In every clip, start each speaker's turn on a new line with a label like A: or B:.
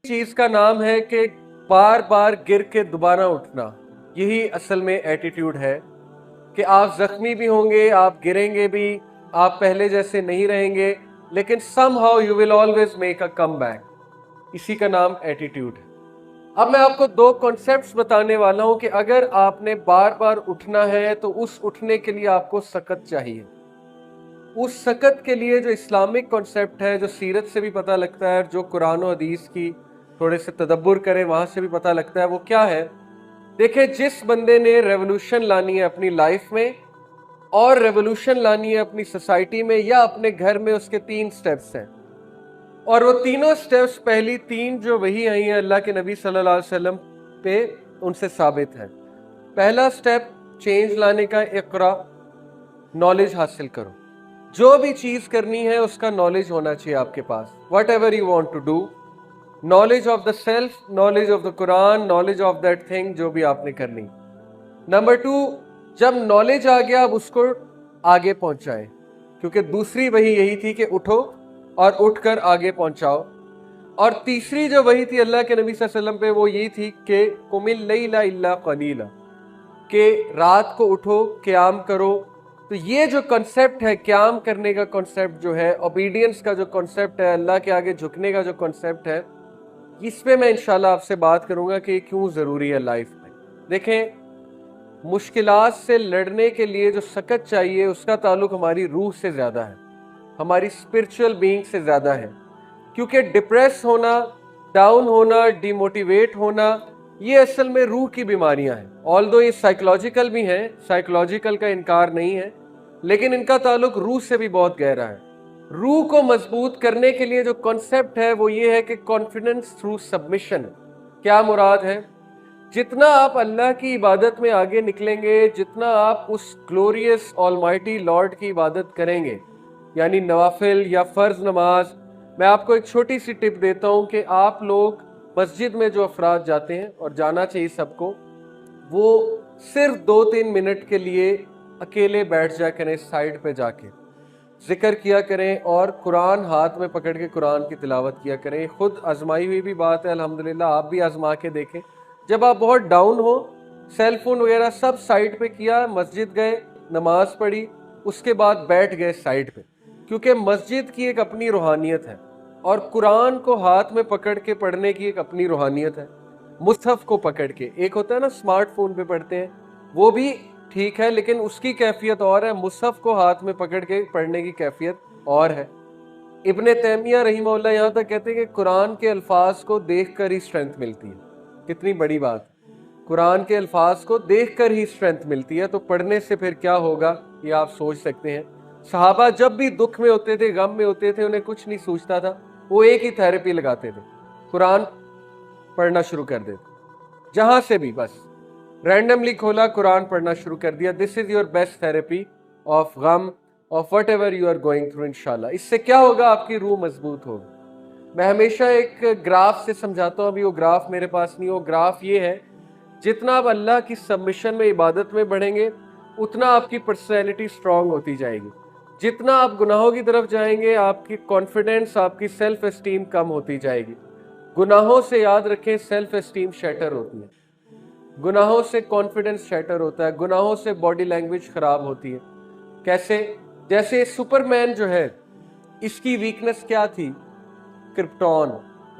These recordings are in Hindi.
A: चीज का नाम है कि बार बार गिर के दोबारा उठना। यही असल में एटीट्यूड है कि आप जख्मी भी होंगे, आप गिरेंगे भी, आप पहले जैसे नहीं रहेंगे, लेकिन somehow you will always make a comeback। इसी का नाम एटीट्यूड है। अब मैं आपको दो कॉन्सेप्ट्स बताने वाला हूं कि अगर आपने बार बार उठना है तो उस उठने के लिए आपको सकत चाहिए। उस सकत के लिए जो इस्लामिक कॉन्सेप्ट है, जो सीरत से भी पता लगता है, जो कुरान और हदीस की थोड़े से तदब्बुर करें वहां से भी पता लगता है, वो क्या है। देखिए, जिस बंदे ने रेवोल्यूशन लानी है अपनी लाइफ में और रेवोल्यूशन लानी है अपनी सोसाइटी में या अपने घर में, उसके 3 स्टेप्स हैं। और वो तीनों स्टेप्स, पहली 3 जो वही आई हैं अल्लाह के नबी सल्लल्लाहु अलैहि वसल्लम पे, उनसे साबित है। पहला स्टेप चेंज लाने का, इक़रा, नॉलेज हासिल करो। जो भी चीज करनी है उसका नॉलेज होना चाहिए आपके पास। Whatever you want to do, knowledge of the self, knowledge of the Quran, knowledge of that thing जो भी आपने करनी। नंबर 2, जब नॉलेज आ गया अब उसको आगे पहुंचाए, क्योंकि दूसरी वही यही थी कि उठो और उठकर आगे पहुंचाओ। और तीसरी जो वही थी अल्लाह के नबी सल्लल्लाहु अलैहि वसल्लम पे, वो यही थी कि कुमिल लैला इल्ला कलीला, कि रात को उठो, क़याम करो। तो ये जो कॉन्सेप्ट है, क़याम करने का कॉन्सेप्ट जो है, ओबीडियंस का जो कॉन्सेप्ट है, अल्लाह के आगे झुकने का जो कॉन्सेप्ट है, इस पे मैं इंशाल्लाह आपसे बात करूंगा कि क्यों ज़रूरी है लाइफ में। देखें, मुश्किलात से लड़ने के लिए जो सकत चाहिए उसका ताल्लुक हमारी रूह से ज़्यादा है, हमारी स्पिरिचुअल बीइंग से ज़्यादा है। क्योंकि डिप्रेस होना, डाउन होना, डिमोटिवेट होना, ये असल में रूह की बीमारियां हैं। ऑल्दो ये साइकोलॉजिकल भी हैं, साइकोलॉजिकल का इनकार नहीं है, लेकिन इनका ताल्लुक रूह से भी बहुत गहरा है। रूह को मजबूत करने के लिए जो कॉन्सेप्ट है वो ये है कि कॉन्फिडेंस थ्रू सबमिशन। क्या मुराद है? जितना आप अल्लाह की इबादत में आगे निकलेंगे, जितना आप उस ग्लोरियस ऑलमाइटी लॉर्ड की इबादत करेंगे, यानी नवाफिल या फ़र्ज नमाज। मैं आपको एक छोटी सी टिप देता हूं कि आप लोग मस्जिद में जो अफराद जाते हैं, और जाना चाहिए सबको, वो सिर्फ 2-3 मिनट के लिए अकेले बैठ जा करें, साइड पे जाके जिक्र किया करें और कुरान हाथ में पकड़ के कुरान की तिलावत किया करें। खुद आजमाई हुई भी बात है, अल्हम्दुलिल्लाह। आप भी आजमा के देखें। जब आप बहुत डाउन हो, सेल फोन वगैरह सब साइड पे किया, मस्जिद गए, नमाज पढ़ी, उसके बाद बैठ गए साइड पे, क्योंकि मस्जिद की एक अपनी रूहानियत है और कुरान को हाथ में पकड़ के पढ़ने की एक अपनी रूहानियत है। मुसहफ को पकड़ के, एक होता है ना स्मार्टफोन पे पढ़ते हैं, वो भी ठीक है, लेकिन उसकी कैफियत और है। मुसहफ को हाथ में पकड़ के पढ़ने की कैफियत और है। इब्ने तैमिया रहीमहुल्लाह यहाँ तक कहते हैं कि कुरान के अल्फाज को देख कर ही स्ट्रेंथ मिलती है। कितनी बड़ी बात है, कुरान के अल्फाज को देख कर ही स्ट्रेंथ मिलती है, तो पढ़ने से फिर क्या होगा ये आप सोच सकते हैं। सहाबा जब भी दुख में होते थे, गम में होते थे, उन्हें कुछ नहीं सूझता था, वो एक ही थेरेपी लगाते थे, कुरान पढ़ना शुरू कर देते। जहां से भी बस रैंडमली खोला, कुरान पढ़ना शुरू कर दिया। This is your best therapy of गम, of whatever you are going through. इंशाल्लाह इससे क्या होगा, आपकी रूह मजबूत होगी। मैं हमेशा एक ग्राफ से समझाता हूँ, अभी वो ग्राफ मेरे पास नहीं। वो ग्राफ ये है, जितना आप अल्लाह की सबमिशन में, इबादत में बढ़ेंगे, उतना आपकी पर्सनैलिटी स्ट्रांग होती जाएगी। जितना आप गुनाहों की तरफ जाएंगे, आपकी कॉन्फिडेंस, आपकी सेल्फ एस्टीम कम होती जाएगी। गुनाहों से, याद रखें, सेल्फ एस्टीम शैटर होती है, गुनाहों से कॉन्फिडेंस शैटर होता है, गुनाहों से बॉडी लैंग्वेज खराब होती है। कैसे? जैसे सुपरमैन जो है, इसकी वीकनेस क्या थी? क्रिप्टॉन,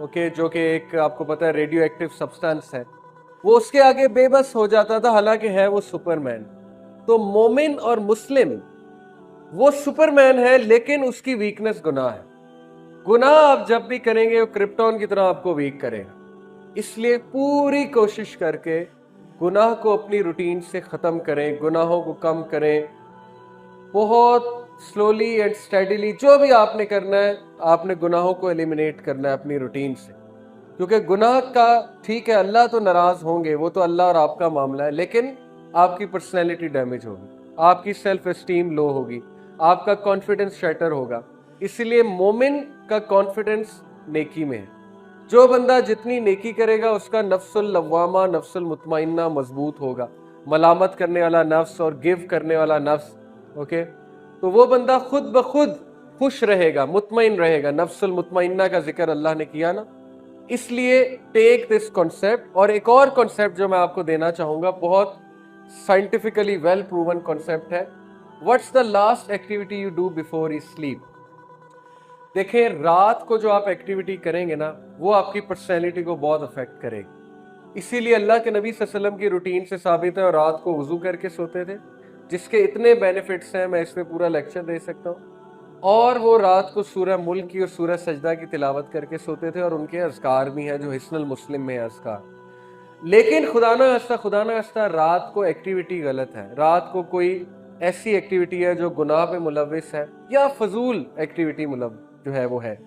A: ओके, जो कि एक, आपको पता है, रेडियो एक्टिव सब्सटेंस है। वो उसके आगे बेबस हो जाता था, हालांकि है वो सुपरमैन। तो मोमिन और मुस्लिम, वो सुपरमैन है लेकिन उसकी वीकनेस गुनाह है। गुनाह आप जब भी करेंगे वो क्रिप्टॉन की तरह आपको वीक करेगा। इसलिए पूरी कोशिश करके गुनाह को अपनी रूटीन से ख़त्म करें, गुनाहों को कम करें। बहुत स्लोली एंड स्टेडीली जो भी आपने करना है, आपने गुनाहों को एलिमिनेट करना है अपनी रूटीन से। क्योंकि गुनाह का, ठीक है, अल्लाह तो नाराज़ होंगे, वो तो अल्लाह और आपका मामला है, लेकिन आपकी पर्सनैलिटी डैमेज होगी, आपकी सेल्फ एस्टीम लो होगी, आपका कॉन्फिडेंस शैटर होगा। इसलिए मोमिन का कॉन्फिडेंस नेकी में है। जो बंदा जितनी नेकी करेगा, उसका नफ्सुल लव्वामा, नफ्सुल मुतमइन्ना मजबूत होगा। मलामत करने वाला नफ्स और गिव करने वाला नफ्स, ओके, तो वो बंदा खुद ब खुद खुश रहेगा, मुतमइन रहेगा। नफ्सुल मुतमइन्ना का जिक्र अल्लाह ने किया ना, इसलिए टेक दिस कॉन्सेप्ट। और एक और कॉन्सेप्ट जो मैं आपको देना चाहूंगा, बहुत साइंटिफिकली वेल प्रूवन कॉन्सेप्ट है। What's the last activity you do before you sleep? देखें, रात को जो आप एक्टिविटी करेंगे ना, वो आपकी पर्सनैलिटी को बहुत अफेक्ट करेगी। इसीलिए अल्लाह के नबी सल्लल्लाहु अलैहि वसल्लम की रूटीन से साबित है, और रात को वजू करके सोते थे, जिसके इतने बेनिफिट्स हैं, मैं इसमें पूरा लेक्चर दे सकता हूँ। और वो रात को सूरह मुल्क की और सूरह सजदा की तिलावत करके सोते थे, और उनके अज़कार भी हैं जो हिस्नुल मुस्लिम में है अज़कार। लेकिन खुदा ना हस्ता रात को एक्टिविटी गलत है, रात को कोई ऐसी एक्टिविटी है जो गुनाह पे मुलविस है, या फजूल एक्टिविटी जो है वो है।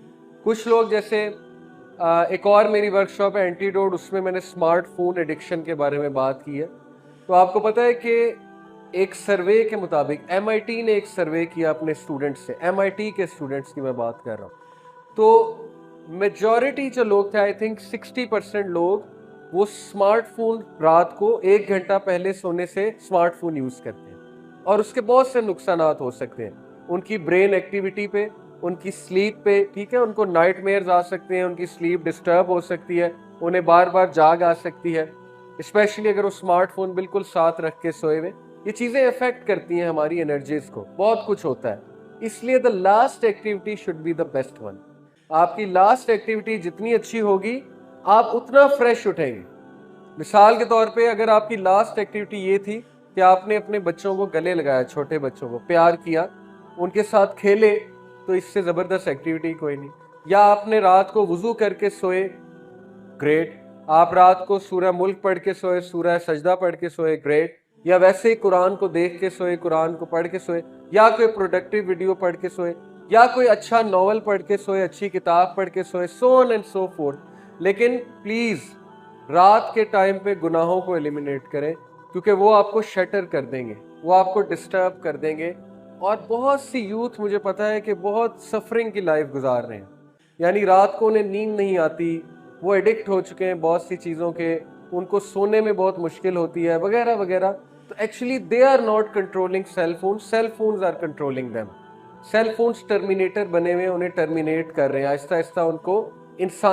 A: कुछ लोग जैसे एक और मेरी वर्कशॉप है एंटीडोट, उसमें मैंने स्मार्टफोन एडिक्शन के बारे में बात की है। तो आपको पता है कि एक सर्वे के मुताबिक MIT ने एक सर्वे किया अपने स्टूडेंट्स से, MIT के स्टूडेंट्स की मैं बात कर रहा हूँ। तो मेजॉरिटी जो लोग थे, आई थिंक 60% लोग, वो स्मार्टफोन रात को 1 घंटा पहले सोने से स्मार्टफोन यूज करते हैं, और उसके बहुत से नुकसानात हो सकते हैं उनकी ब्रेन एक्टिविटी पे, उनकी स्लीप पे, ठीक है। उनको नाइटमेयर्स आ सकते हैं, उनकी स्लीप डिस्टर्ब हो सकती है, उन्हें बार बार जाग आ सकती है, स्पेशली अगर वो स्मार्टफोन बिल्कुल साथ रख के सोए हुए। ये चीजें अफेक्ट करती हैं हमारी एनर्जीज को, बहुत कुछ होता है। इसलिए the last activity should be the best one. आपकी लास्ट एक्टिविटी जितनी अच्छी होगी, आप उतना फ्रेश उठेंगे। मिसाल के तौर पे, अगर आपकी लास्ट एक्टिविटी ये थी कि आपने अपने बच्चों को गले लगाया, छोटे बच्चों को प्यार किया, उनके साथ खेले, तो इससे ज़बरदस्त एक्टिविटी कोई नहीं। या आपने रात को वुज़ू करके सोए, ग्रेट। आप रात को सूरह मुल्क पढ़ के सोए, सूरह सजदा पढ़ के सोए, ग्रेट। या वैसे ही कुरान को देख के सोए, कुरान को पढ़ के सोए, या कोई प्रोडक्टिव वीडियो पढ़ के सोए, या कोई अच्छा नॉवल पढ़ के सोए, अच्छी किताब पढ़ के सोए, so on and so fourth. लेकिन प्लीज़ रात के टाइम पे गुनाहों को एलिमिनेट करें, क्योंकि वो आपको शटर कर देंगे, वो आपको डिस्टर्ब कर देंगे। और बहुत सी यूथ, मुझे पता है कि बहुत सफरिंग की लाइफ गुजार रहे हैं, यानी रात को उन्हें नींद नहीं आती, वो एडिक्ट हो चुके हैं बहुत सी चीज़ों के, उनको सोने में बहुत मुश्किल होती है, वगैरह वगैरह। तो actually they are not controlling cell phones are controlling them. Cell phones terminator बने हुए, उन्हें टर्मिनेट कर रहे हैं, आहिस्ता आहिस्ता उनको इंसान